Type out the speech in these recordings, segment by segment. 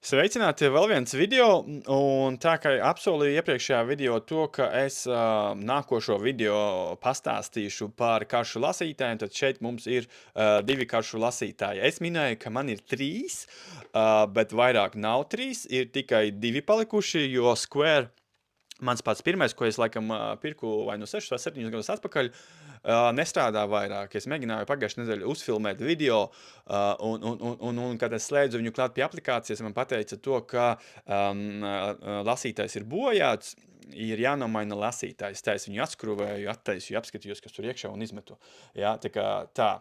Sveicināti, vēl viens video, un tā kā apsolīju iepriekšējā video to, ka es nākošo video pastāstīšu par karšu lasītājiem, tad šeit mums ir divi karšu lasītāji. Es minēju, ka man ir trīs, bet vairāk nav trīs, ir tikai divi palikuši, jo Square, mans pats pirmais, ko es laikam pirku vai nu 6 vai 7 gadus atpakaļ, nestrādā vairāk. Es mēģināju pagājušajā nedēļā uzfilmēt video, un kad es slēdzu viņu klāt pie aplikācijas, man pateica to, ka lasītājs ir bojāts, ir jānomaina lasītājs. Tā es viņu atskrūvēju, attaisīju, apskatījos, kas tur iekšā un izmetu. Jā, tā kā tā.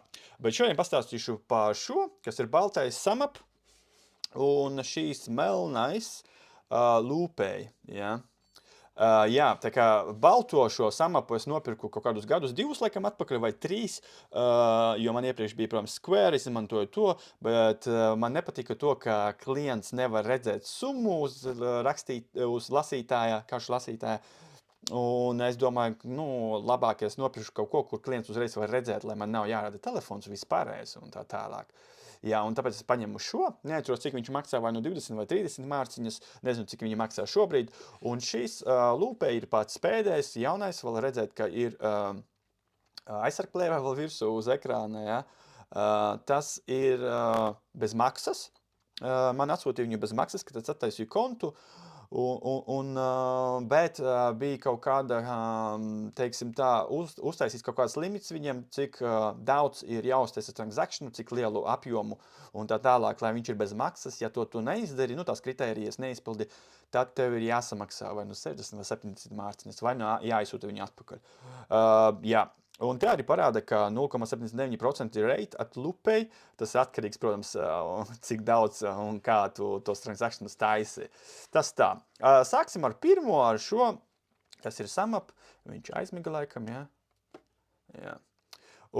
Bet šodien pastāstīšu par šo, kas ir baltais samap, un šīs melnais lūpēji, jā. Jā, tā kā balto šo samapu es nopirku kaut kādus gadus, 2 laikam atpakaļ vai 3, jo man iepriekš bija, protams, Square, es izmantoju to, bet man nepatika to, ka klients nevar redzēt summu uz lasītāja, karšu lasītāja. Un es domāju, labāk es nopirkšu kaut ko, kur klients uzreiz var redzēt, lai man nav jārada telefons vispārējais un tā tālāk. Jā, un tāpēc es paņemu šo, neatceros, cik viņš maksā, vai 20 vai 30 mārciņas, nezinu, cik viņi maksā šobrīd. Un šis lūpē ir pats pēdējais, jaunais, vēl redzēt, ka ir aizsargplēvē vēl virsū uz ekrāna, ja. Tas ir bez maksas, man atsūtīja viņu bez maksas, kad es attaisīju kontu, bet bija kaut kāda, teiksim tā, uztaisīts kaut kāds limits viņiem, cik daudz ir jāuztaisa transakciju, cik lielu apjomu un tā tālāk, lai viņš ir bez maksas. Ja tu neizdari, tās kritērijas neizpildi, tad tev ir jāsamaksā vai 60 vai 70 mārciņas, vai jāizsūta viņu atpakaļ. Jā. Un te arī parāda, ka 0,79% ir rate at lupei. Tas atkarīgs, protams, cik daudz un kā tu tos transakcijas taisi. Tas tā. Sāksim ar pirmo, ar šo, kas ir samap. Viņš aizmiga laikam, jā. Jā.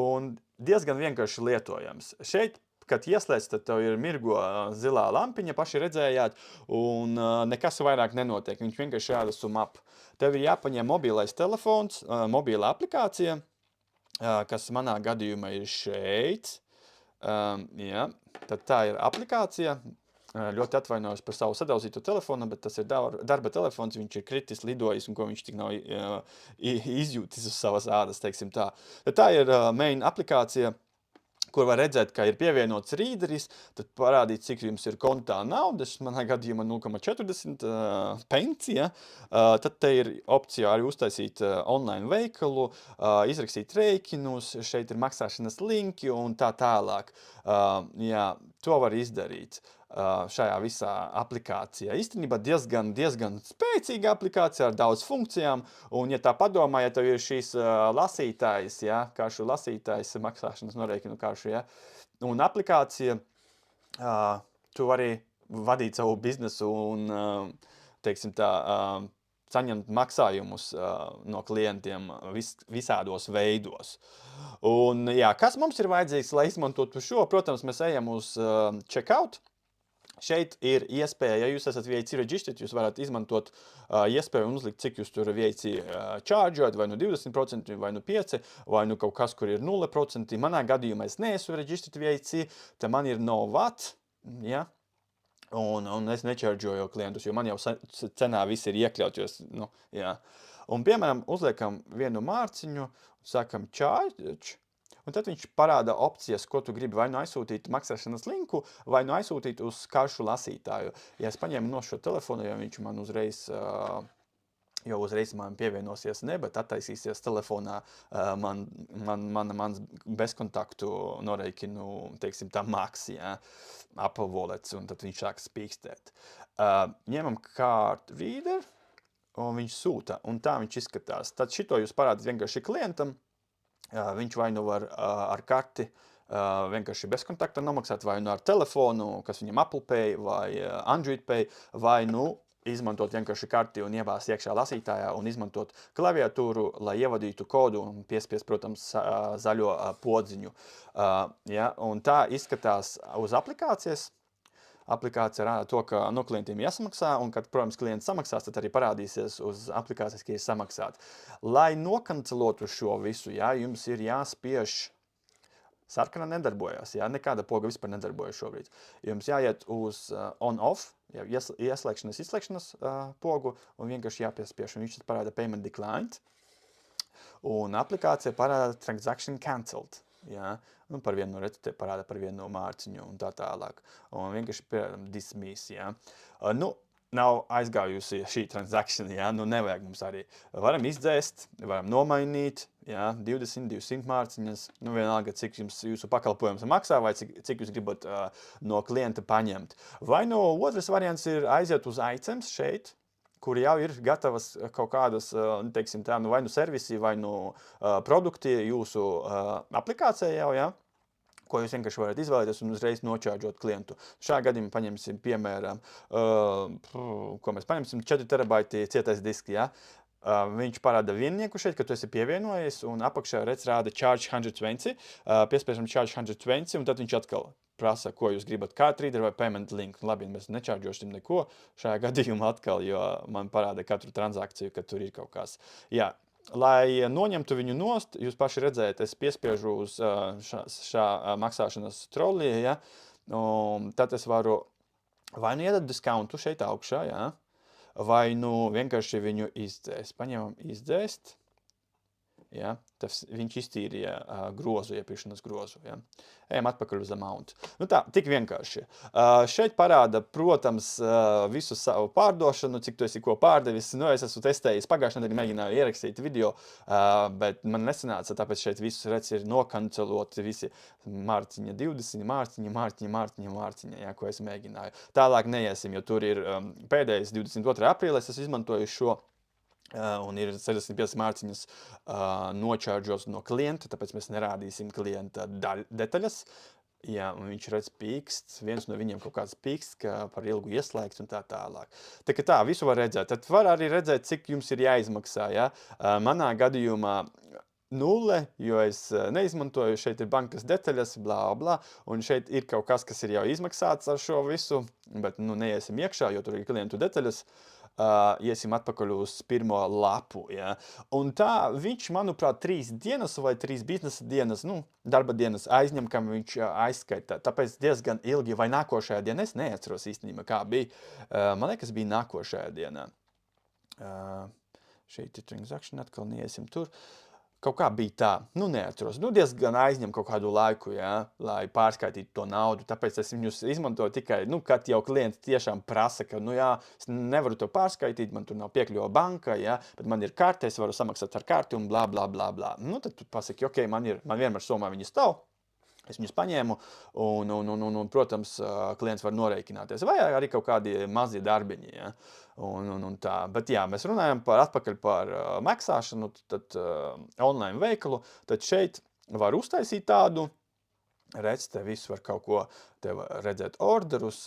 Un diezgan vienkārši lietojams. Šeit, kad ieslēdz, tad tev ir mirgo zilā lampiņa, paši redzējāt, un nekas vairāk nenotiek. Viņš vienkārši rāda sum up. Tev ir jāpaņem mobilais telefons, mobila aplikācija, kas manā gadījumā ir šeit. Jā, tad tā ir aplikācija. Ļoti atvainojos par savu sadauzīto telefonu, bet tas ir darba telefons, viņš ir kritis, lidojis, un ko viņš tik nav izjūtis uz savas ādas, teiksim tā. Tad tā ir main aplikācija, kur var redzēt, ka ir pievienots rīderis, tad parādīt, cik jums ir kontā naudas, manā gadījumā 0,40 pence, ja? Tad te ir opcija arī uztaisīt online veikalu, izrakstīt rēķinus, šeit ir maksāšanas linki un tā tālāk. Jā, to var izdarīt šajā visā aplikācijā. Īstenībā diezgan spēcīga aplikācija ar daudz funkcijām, un ja tā padomā, ja tev ir šīs lasītājs, ja, karšu lasītājs, maksāšanas norēķinu karšu, ja, un aplikācija, tu vari vadīt savu biznesu un, teiksim tā, saņemt maksājumus no klientiem visādos veidos. Un, jā, kas mums ir vajadzīgs, lai izmantotu šo? Protams, mēs ejam uz checkout. Šeit ir iespēja, ja jūs esat VIC registered, jūs varat izmantot iespēju un uzlikt, cik jūs tur VIC čārģot, vai 20%, vai 5%, vai kaut kas, kur ir 0%. Manā gadījumā es neesmu registered VIC, te man ir no VAT, ja? Un es nečārģoju klientus, jo man jau cenā viss ir iekļaut, jā. Un, piemēram, uzliekam vienu mārciņu, sākam charge. Un tad viņš parāda opcijas, ko tu gribi vai nu aizsūtīt maksāšanas linku, vai nu aizsūtīt uz karšu lasītāju. Ja es paņēmu no šo telefonu, ja viņš man uzreiz man pievienosies bet attaisīsies telefonā mans bezkontaktu noreikinu, teiksim tā, maks, ja, Apple Wallets, un tad viņš sāk spīkstēt. Ņemam card reader, un viņš sūta, un tā viņš izskatās. Tad šito jūs parādat vienkārši klientam. Viņš vai nu var ar karti vienkārši bez kontakta nomaksāt, vai nu ar telefonu, kas viņam Apple Pay vai Android Pay, vai nu izmantot vienkārši karti un iebāzt iekšā lasītājā un izmantot klaviatūru, lai ievadītu kodu un piespiest, protams, zaļo podziņu. Ja? Un tā izskatās uz aplikācijas. Aplikācija rāda to, ka klientiem jāsamaksā, un kad, protams, klients samaksās, tad arī parādīsies uz aplikācijas, ka ir samaksāt. Lai nokancelotu šo visu, jums ir jāspiež Sarkana nedarbojās, jā, nekāda poga vispār nedarbojas šobrīd. Jums jāiet uz on-off, ieslēgšanas, izslēgšanas pogu un vienkārši jāpiespiež, un viņš parāda payment declined, un aplikācija parāda transaction cancelled. Jā, un par vienu no receptēm parāda par vienu no mārciņu un tā tālāk. Un vienkārši dismiss, jā. Nav aizgājusi šī transakcija, jā, nevajag mums arī. Varam izdzēst, varam nomainīt, jā, 20, 200 mārciņas, vienalga, cik jums jūsu pakalpojums maksā vai cik jūs gribat no klienta paņemt. Vai otrs variants ir aiziet uz iTems šeit, kur jau ir gatavas kaut kādas, teiksim tā, vai servisi, vai produkti jūsu aplikācijā jau, jā. Ko jūs vienkārši varat izvēlēties un uzreiz nočārģot klientu. Šā gadījumā paņemsim, piemēram, ko mēs paņemsim, 4 terabaiti cietais disks, ja? Viņš parāda viennieku šeit, ka tu esi pievienojies, un apakšā rāda charge 120, piespiežam charge 120, un tad viņš atkal prasa, ko jūs gribat, card reader vai payment link. Labi, mēs nečārģosim neko šajā gadījumā atkal, jo man parāda katru transakciju, ka tur ir kaut kas. Jā. Lai noņemtu viņu nost, jūs paši redzējat, es piespiežu uz šā maksāšanas trolī, ja? Tad es varu vai iedot discountu šeit augšā, ja? Vai vienkārši viņu izdzēst. Paņemam izdzēst, ja? Viņš iztīrīja grozu, iepirkšanas grozu. Ja? Ejam atpakaļ uz amount. Tā, tik vienkārši. Šeit parāda, protams, visu savu pārdošanu, cik tu esi ko pārdevis. Es esmu testējis, pagājušajā nedēļā mēģināju ierakstīt video, bet man nesanāca, tāpēc šeit visus redz ir nokanceloti visi mārciņa 20, mārciņa, ja, ko es mēģināju. Tālāk neiesim, jo tur ir pēdējais 22. aprīlis, es izmantoju šo. Un ir 65 mārciņas nočārģos no klienta, tāpēc mēs nerādīsim klienta detaļas. Jā, un viņš redz pīksts, viens no viņiem kaut kāds pīksts, ka par ilgu ieslēgts un tā tālāk. Tā, visu var redzēt. Tad var arī redzēt, cik jums ir jāizmaksā. Ja? Manā gadījumā 0, jo es neizmantoju, šeit ir bankas detaļas, blā, blā, un šeit ir kaut kas ir jau izmaksāts ar šo visu, bet neiesim iekšā, jo tur ir klientu detaļas. Iesim atpakaļ uz pirmo lapu. Ja? Un tā viņš, manuprāt, 3 dienas vai 3 biznesa dienas, darba dienas aizņem, kam viņš aizskaita. Tāpēc diezgan ilgi, vai nākošajā dienā, es neatceros īstenībā, kā bija. Man liekas, bija nākošajā dienā. Šeit ir transaction, atkal neiesim tur. Kaut kā bija tā, neatceros, diezgan aizņem kaut kādu laiku, ja, lai pārskaitītu to naudu, tāpēc es viņus izmantoju tikai, kad jau klients tiešām prasa, ka, es nevaru to pārskaitīt, man tur nav piekļuva banka, ja, bet man ir karte, es varu samaksāt ar karti un blā, blā, blā, blā. Tad tu pasaki, ok, man vienmēr somā viņi stāv. Es viņus paņēmu, un protams, klients var noreikināties. Vai arī kaut kādi mazi darbiņi. Ja? Tā. Bet jā, mēs runājam atpakaļ par maksāšanu, tad online veikalu. Tad šeit var uztaisīt tādu. Redz, te visu var kaut ko, te var redzēt orderus,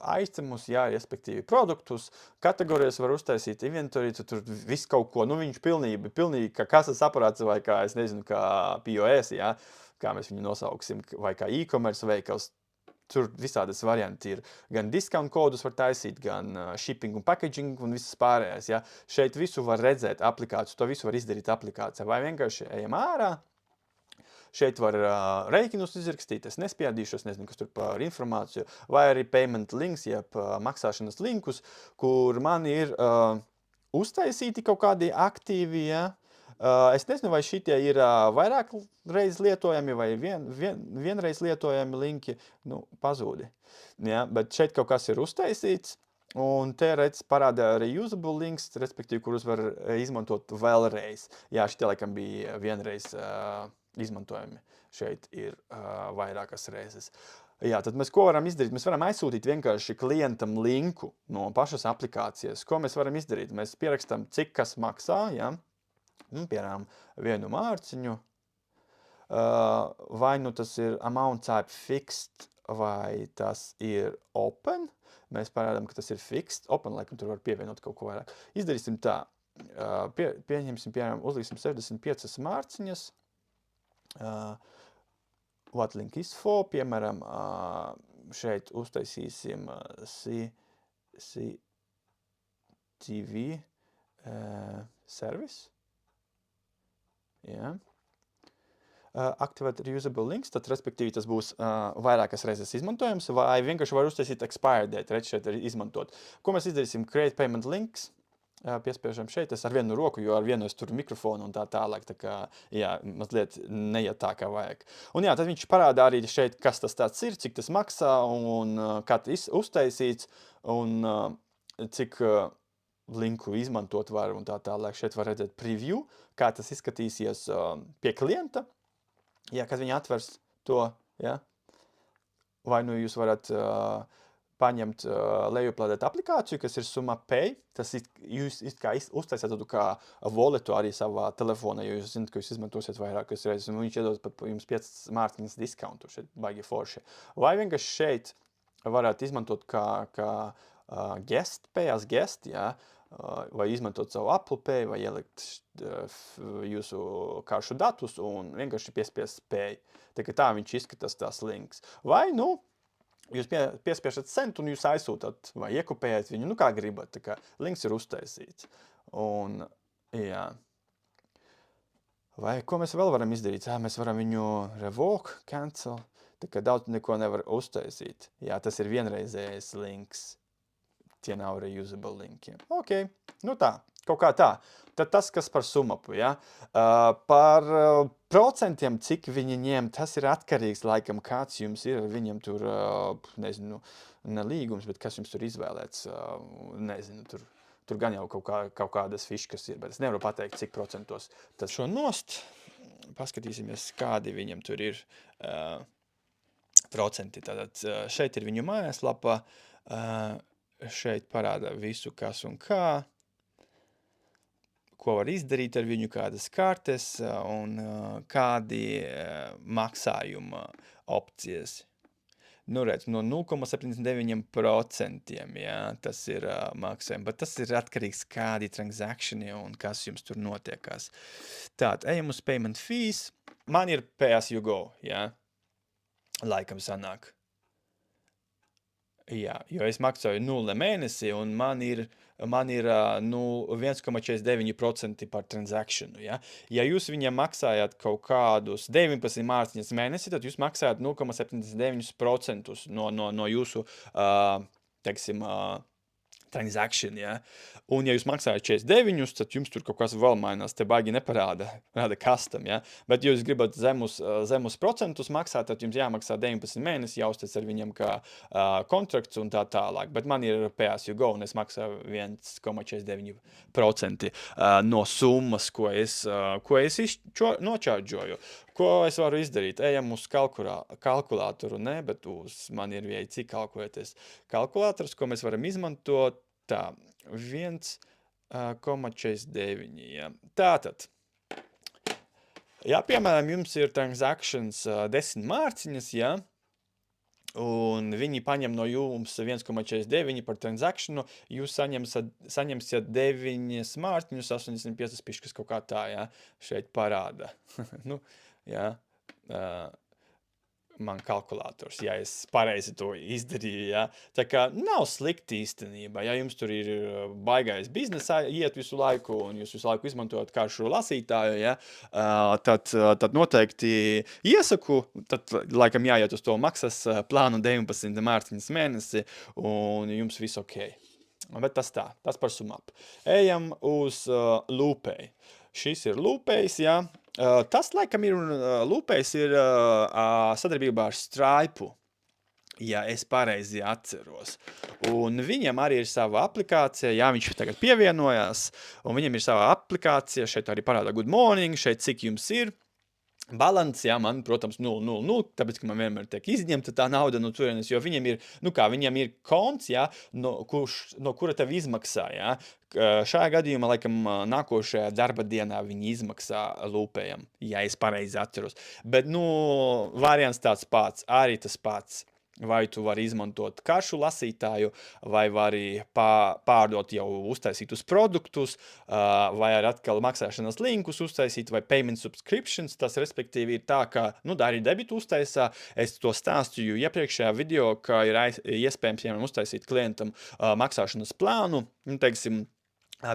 aizcemus, jā, respektīvi produktus, kategorijas var uztaisīt, inventorī, tur viss kaut ko, viņš pilnīgi kā kases aparāts vai kā, es nezinu, kā POS, jā, kā mēs viņu nosauksim, vai kā e-commerce veikals. Tur visādas varianti ir. Gan discount kodus var taisīt, gan shipping un packaging un visas pārējās, jā. Šeit visu var redzēt aplikāciju, to visu var izdarīt aplikācijā, vai vienkārši ejam ārā. Šeit var rēķinus izrakstīt, es nespiedīšu, es nezinu, kas tur par informāciju, vai arī payment links, jeb maksāšanas linkus, kur man ir uztaisīti kaut kādi aktīvi, ja? Es nezinu, vai šitie ir vairāk reiz lietojami vai vienreiz lietojami linki, pazūdi. Ja? Bet šeit kaut kas ir uztaisīts. Un te redz parāda reusable links, respektīvi, kurus var izmantot vēlreiz. Jā, šitie laikam bija vienreiz izmantojami. Šeit ir vairākas reizes. Jā, tad mēs ko varam izdarīt? Mēs varam aizsūtīt vienkārši klientam linku no pašas aplikācijas. Ko mēs varam izdarīt? Mēs pierakstam, cik kas maksā, ja? Piemēram, vienu mārciņu. Vai tas ir amount type fixed, vai tas ir open. Mēs parādām, ka tas ir fixed. Open, laikam, tur var pievienot kaut ko vairāk. Izdarīsim tā. Pieņemsim, piemēram, uzliksim 65 mārciņas. What link is for, piemēram, šeit uztaisīsim CTV service. Ja. aktivēt reusable links, tad, respektīvi, tas būs vairākas reizes izmantojams, vai vienkārši var uztaisīt expire date, redz šeit arī izmantot. Ko mēs izdarīsim? Create payment links, piespiežam šeit, es ar vienu roku, jo ar vienu es tur mikrofonu un tā tālāk, tā kā, jā, mazliet neiet tā, kā vajag. Un jā, tad viņš parādā arī šeit, kas tas tāds ir, cik tas maksā un kā tas uztaisīts un cik linku izmantot var un tā tālāk. Šeit var redzēt preview, kā tas izskatīsies pie klienta. Jā, kad viņi atvers to, ja, vai nu jūs varat paņemt, lejuplādēt aplikāciju, kas ir SumUpPay. Tas jūs kā uztaisāt tādu kā walletu arī savā telefonā, jo jūs zināt, ka jūs izmantosiet vairākas reizes, un viņš iedod pat jums 5 mārciņas discountu, šeit baigi forši. Vai vienkārši šeit varat izmantot kā guest, payas guest, ja, vai izmantot savu Apple Pay, vai ielikt jūsu karšu datus un vienkārši piespiest pay. Tā viņš izskatās tās links. Vai, nu, jūs piespiežat send un jūs aizsūtat vai iekopējat viņu, nu kā gribat, tā kā links ir uztaisīts. Un, jā. Vai ko mēs vēl varam izdarīt? Mēs varam viņu revoke, cancel, tā kā daudz neko nevar uztaisīt. Jā, tas ir vienreizējais links. Tie nav reusable linki. Ok, nu tā, kaut kā tā. Tad tas, kas par SumUpu, ja? Par procentiem, cik viņi ņem, tas ir atkarīgs, laikam, kāds jums ir, viņam tur, nezinu, ne līgums, bet kas jums tur izvēlēts, nezinu, tur gan jau kaut kādas fiškas ir, bet es nevaru pateikt, cik procentos. Tad šo nost, paskatīsimies, kādi viņam tur ir procenti. Tātad šeit ir viņu mājaslapa, šeit parāda visu, kas un kā, ko var izdarīt ar viņu, kādas kartes un kādi maksājuma opcijas. Nu, redz, no 0,79%, jā, tas ir maksājumi, bet tas ir atkarīgs kādi transakcini un kas jums tur notiekās. Tātad, ejam uz payment fees. Man ir pay as you go, jā, laikam sanāk. Jā, jo es maksāju 0 mēnesi un man ir 1,49% par transakciju. Ja? Ja jūs viņam maksājat kaut kādus 19 mārciņas mēnesi, tad jūs maksājat 0,79% no jūsu, teiksim, transaction, ja? Un ja jūs maksājat 49, tad jums tur kaut kas vēl mainās, te baigi neparāda, rāda custom, ja? Bet ja jūs gribat zemus procentus maksāt, tad jums jāmaksā 19 mēnesi, jāuztic ar viņam kā kontrakts un tā tālāk. Bet man ir pay as you go, un es maksāju 1,49% no summas, ko es nočārdžoju. Ko es varu izdarīt? Ejam uz kalkulātoru, ne, bet man ir VIC kalkulēties kalkulātors, ko mēs varam izmantot. Tā, 1,49. Ja. Tātad, ja, piemēram, jums ir transactions 10 mārciņas, ja, un viņi paņem no jums 1,49 par transakciju, jūs saņemsiet 9 mārciņus, 85 piškas kaut kā tā, ja, šeit parāda. Nu, ja, man kalkulators, ja es pareizi to izdarīju, ja. Tā kā nav slikti īstenībā, ja jums tur ir baigais biznesā iet visu laiku un jūs visu laiku izmantojat karšu lasītāju, ja, tad noteikti iesaku, tad laikam jāiet uz to maksas plānu 19 mārciņas mēnesi un jums viss ok. Bet tas tā, tas par SumUp. Ejam uz Loopay. Šis ir Loopais, ja. Tas, laikam, Loopais ir sadarbībā ar Stripe, ja es pareizi atceros. Un viņam arī ir sava aplikācija, jā, viņš tagad pievienojās, un viņam ir sava aplikācija, šeit arī parāda good morning, šeit cik jums ir. Balans, jā, man, protams, 0,00, tāpēc, ka man vienmēr tiek izņemta tā nauda no turienes, jo viņam ir, viņam ir konts, jā, no kura tev izmaksā, jā. Šajā gadījumā, laikam, nākošajā darba dienā viņi izmaksā Loopējam, ja es pareizi atceros. Bet, variants tāds pats, arī tas pats. Vai tu vari izmantot karšu lasītāju, vai vari pārdot jau uztaisītus produktus, vai arī atkal maksāšanas linkus uztaisīt, vai payment subscriptions. Tas, respektīvi, ir tā, ka, arī debitu uztaisā. Es to stāstīju iepriekšējā video, ka ir iespējams, ja uztaisīt klientam maksāšanas plānu, teiksim,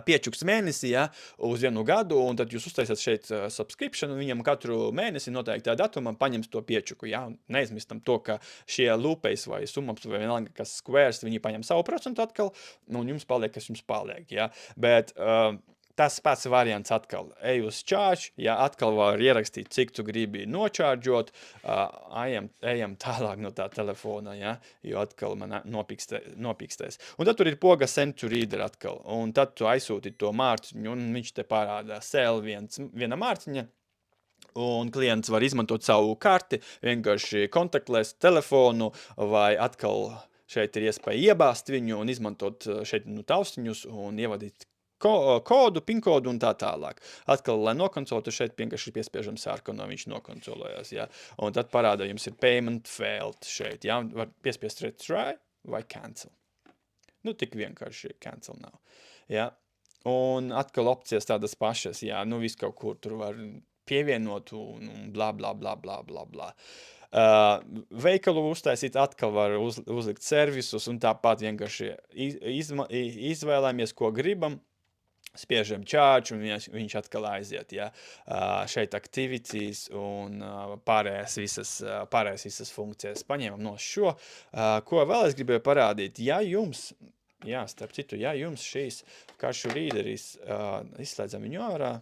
piečuks mēnesī, ja, uz 1 gadu, un tad jūs uztaisat šeit subscription, un viņam katru mēnesi noteiktā datumā paņems to piečuku, ja, un neizmistam to, ka šie Loopais vai Sumaps vai vienalga, kas Squares, viņi paņem savu procentu atkal, un jums paliek, kas jums paliek, ja, bet tas pats variants atkal, ej uz charge, ja atkal var ierakstīt, cik tu gribi nočārdžot, ejam tālāk no tā telefona, ja, jo atkal man nopikstēs. Un tad tur ir poga send to reader atkal, un tad tu aizsūti to mārciņu, un viņš te parādā sell viena mārciņa, un klients var izmantot savu karti, vienkārši kontaktlēs telefonu, vai atkal šeit ir iespēja iebāzt viņu un izmantot šeit taustiņus un ievadīt kodu, pinkodu un tā tālāk. Atkal, lai nokonsolētu, šeit vienkārši piespiežam sārkanu, viņš nokonsolējās, ja. Un tad parāda, jums ir payment failed šeit, ja. Var piespiest retry vai cancel. Nu, tik vienkārši cancel nav, ja. Un atkal opcijas tādas pašas, ja, nu, viss kaut kur tur var pievienot un bla, bla, bla, bla, bla, bla. Veikalu uztaisīt atkal var uzlikt servisus un tāpat vienkārši izvēlamies, ko gribam, spiežam charge un viņš atkal aiziet, ja. Šeit activities un pārējās visas funkcijas paņemam no šo. Ko vēl es gribēju parādīt, ja jums, jā, starp citu, ja jums šīs karšu readeris, izslēdzam viņu ārā,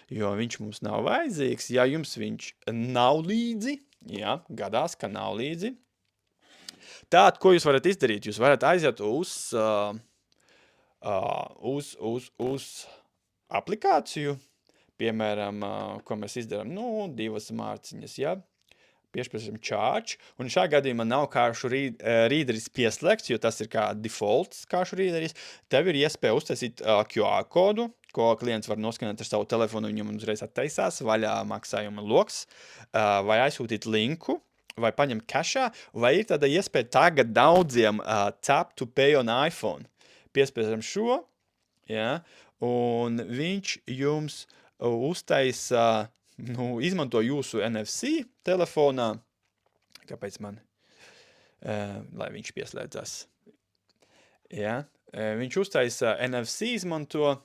jo viņš mums nav vajadzīgs, ja jums viņš nav līdzi, jā, gadās, ka nav līdzi, tād, ko jūs varat izdarīt? Jūs varat aiziet uz aplikāciju, piemēram, ko mēs izdarām, nu, 2 mārciņas, ja, piešķiram charge, un šā gadījumā nav karšu readeris pieslēgts, jo tas ir kā defaults karšu readeris, tev ir iespēja uztaisīt QR kodu, ko klients var noskanēt ar savu telefonu, viņam uzreiz attaisās, vaļā maksājuma loks, vai aizsūtīt linku, vai paņemt cashā, vai ir tāda iespēja tagad daudziem tap to pay on iPhone. Piespiežam šo, ja, un viņš jums uztaisa, nu, izmanto jūsu NFC telefonā, kāpēc man, lai viņš pieslēdzas, ja, viņš uztaisa NFC izmanto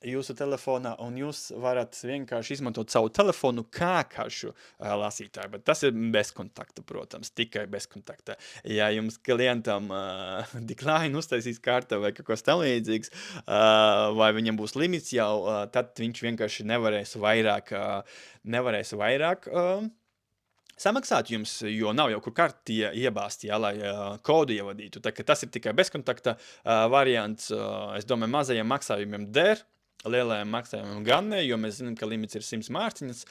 jūsu telefonā, un jūs varat vienkārši izmantot savu telefonu kā karšu lasītāju, bet tas ir bez kontakta, protams, tikai bez kontakta. Ja jums klientam decline uztaisīs karta vai kaut kas tam līdzīgs, vai viņam būs limits jau, tad viņš vienkārši nevarēs vairāk samaksāt jums, jo nav jau kur karti iebāzt, ja, lai kodu ievadītu. Tā, ka tas ir tikai bezkontakta variants, es domāju, mazajiem maksājumiem der, lielajiem maksājumiem gan ne, jo mēs zinām, ka limits ir 100 mārciņas.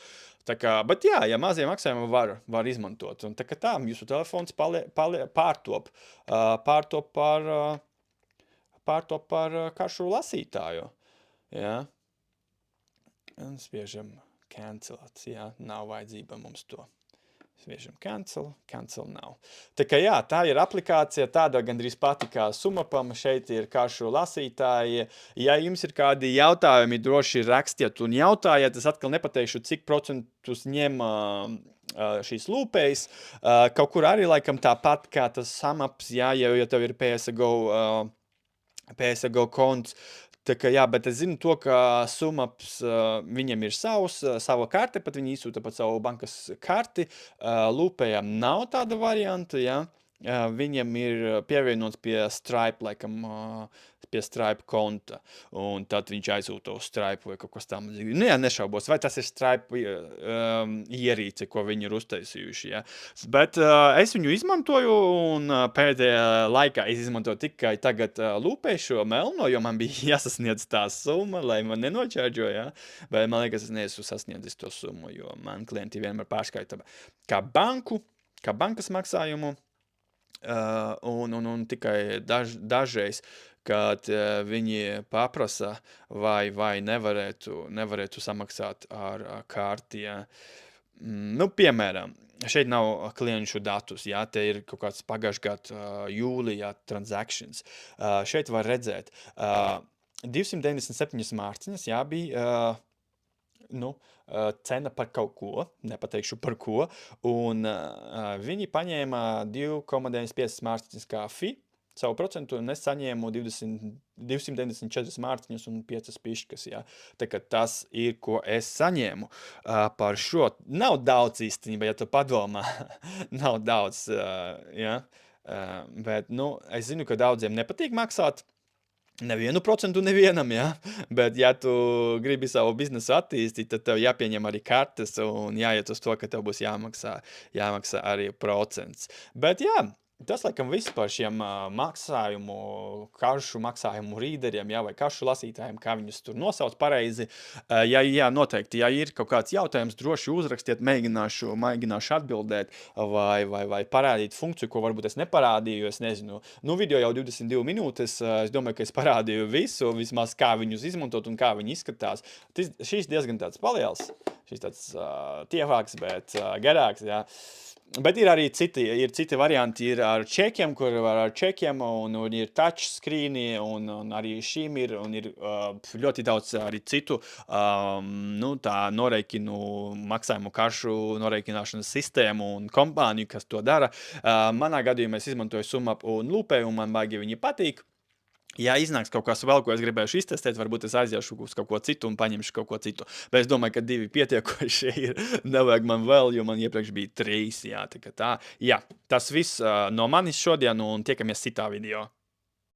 Tā kā, bet jā, ja mazie maksājumi var izmantot. Un tā kā tā, jūsu telefons pārtop par karšu lasītāju. Ja? Un spiežam cancelēt, jā, nav vajadzība mums to. Spiežam cancel nav. Tā kā jā, tā ir aplikācija, tāda gandrīz pati kā Sumapam, šeit ir karšu lasītāji. Ja jums ir kādi jautājumi, droši rakstiet un jautājiet, es atkal nepateikšu, cik procentus ņem šīs Loopais. Kaut kur arī laikam tāpat kā tas Sumaps, jā, ja tev ir PSGO konts. Tā kā jā, bet es zinu to, ka Sumaps, viņam ir sava karte, pat viņi izsūta pat savu bankas karti. Loopējam nav tāda varianta, jā. Viņam ir pievienots pie Stripe, laikam, pie Stripe konta, un tad viņš aizsūta uz Stripe vai kaut kas tam. Nu jā, nešaubos, vai tas ir Stripe ierīce, ko viņi ir uztaisījuši, jā. Bet es viņu izmantoju, un pēdējā laikā es izmantoju tikai tagad Loopēšu melno, jo man bija jāsasniedz tā summa, lai man nenočārdžo, jā. Bet man liekas, es neesmu sasniedzis to summu, jo man klienti vienmēr pārskaita kā bankas maksājumu, un tikai dažreiz, kad viņi paprasa, vai nevarētu samaksāt ar karti, ja. Nu, piemēram, šeit nav klienšu datus, jā, te ir kaut kāds pagājušā gada jūlijā transactions. Šeit var redzēt, 297 mārciņas, jā, bija, cena par kaut ko, nepateikšu par ko, un viņi paņēma 2,95 mārciņas kā fee, savu procentu, un es saņēmu 294 mārciņas un 5 pišķikas, jā. Tā kā tas ir, ko es saņēmu par šo. Nav daudz īstenībā, ja tu padomā. Nav daudz, jā. Bet, nu, es zinu, ka daudziem nepatīk maksāt. Nevienu procentu nevienam, ja? Bet, ja tu gribi savu biznesu attīstīt, tad tev jāpieņem arī kartes un jāiet uz to, ka tev būs jāmaksā arī procents. Bet, jā, tas, laikam, viss par šiem karšu maksājumu rīderiem, ja, vai karšu lasītājiem, kā viņus tur nosauc pareizi. Jā, noteikti, ja ir kaut kāds jautājums, droši uzrakstiet, mēģināšu atbildēt vai parādīt funkciju, ko varbūt es neparādīju, es nezinu. Nu, video jau 22 minūtes, es domāju, ka es parādīju visu, vismaz kā viņus izmantot un kā viņi izskatās. Šis diezgan tāds paliels, šis tāds tievāks, bet garāks, jā. Bet ir arī citi varianti, ir ar čekiem, kur var ar čekiem, un ir touchscreeni, un arī šīm ir ļoti daudz arī citu, tā maksājumu karšu noreikināšanas sistēmu un kompāniju, kas to dara. Manā gadījumā es izmantoju SumUp un Loopē, un man baigi viņi patīk. Ja iznāks kaut kas vēl, ko es gribēšu iztestēt, varbūt es aiziešu uz kaut ko citu un paņemšu kaut ko citu. Bet es domāju, ka 2 pietiekoši ir. Nevajag man vēl, jo man iepriekš bija 3. Jā, tā. Jā, tas viss no manis šodien un tiekamies citā video.